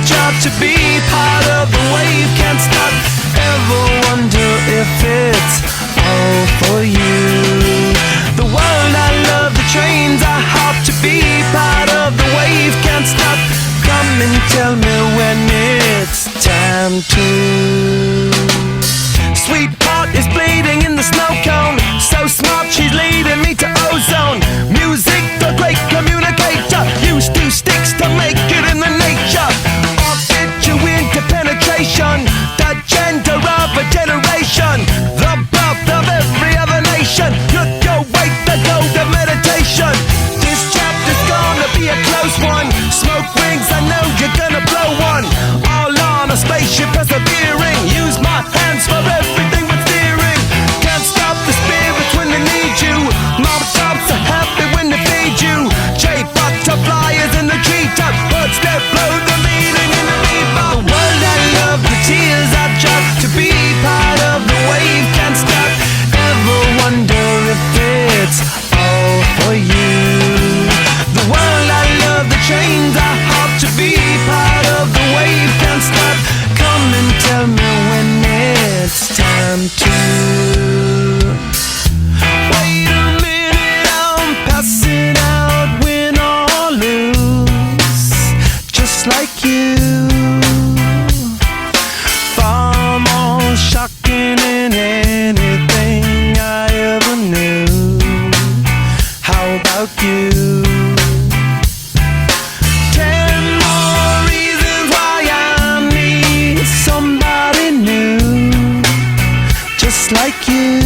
job to be part of the wave. Can't stop, ever wonder if it's all for you. The world I love, the trains I hop to be part of the wave. Can't stop, come and tell me when it's time to. Sweetheart is bleeding in the snow cone, so smart she's leading me to ozone. Music, the great communicator, used two sticks to make it in the nature. I'll get you into penetration, the gender of a generation, the birth of every other nation. Look your way to go to meditation. This chapter's gonna be a close one. Smoke rings, I know you're gonna blow one. All on a spaceship persevering, use my hands for everything but steering. Can't stop the spirits when they need you. Mom tops are happy when they feed you. J butterflies in the treetop, birds that blow the meaning in the bebop. The world I love, the tears I drop to be part of the wave. Can't stop, ever wonder if it's all for you. The world I love, the trains I hop to be part of the wave. Can't stop, come and tell me when it's time to. Wait a minute, I'm passing out, win or lose, just like you. Far more shocking than anything I ever knew. How about you? 10 more reasons why I need somebody new, just like you.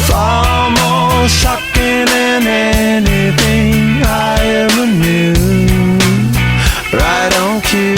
Far more shocking than anything I ever knew. Right on cue.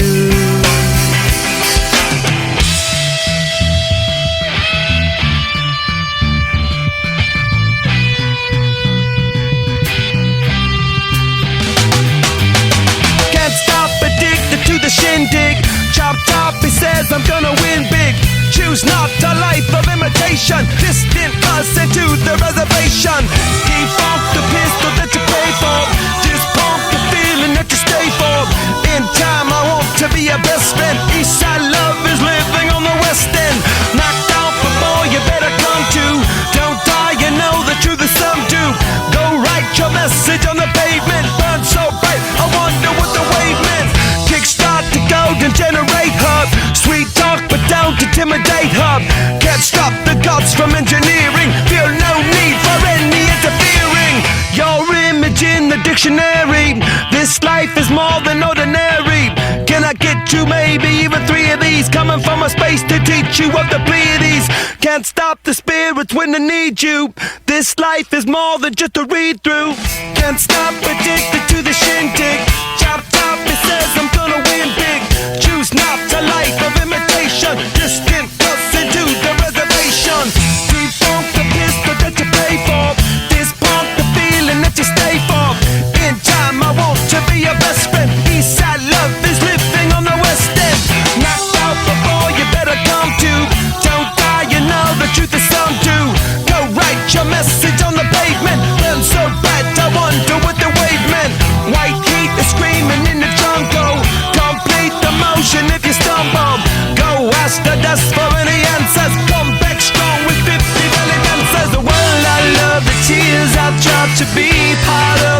Can't stop, addicted to the shindig. Chop top, he says I'm gonna win big. Choose not a life of imitation. Distant us into the reservation. Defunct the pistol that you pay for. Dispump the feeling that you stay for. In time I want to be your best friend. Eastside love is living on the west end. Knocked out before you better come to. Don't die, you know the truth is some do. Go write your message on the pavement. Burn so bright, I wonder what the wave meant. Kickstart the golden generate hub. Sweet talk but don't intimidate hub. Can't stop the gods from engineering. Feel no need for any interfering. Your image in the dictionary. This life is more than ordinary. Can I get you maybe even 3 of these? Coming from a space to teach you of the Pleiades. Can't stop the spirits when they need you. This life is more than just a read through. Can't stop, addicted to the shindig. Chop top, it says I'm gonna win big. Choose not a life of imitation. Distant us into the reservation. Defunct the pistol that you pay for. Dispump the feeling that you stay for. In time I want to be your best friend. Eastside love is living on the west end. Knocked out before you better come to. Don't die, you know the truth is some do. Go write your message on the pavement. Burn so bright, I wonder what the wave meant. White heat is screaming in the jungle. Complete the motion if you stumble. Go ask the dust for any answers. Come back strong with 50 belly dancers. The world I love, the tears I've tried to be part of.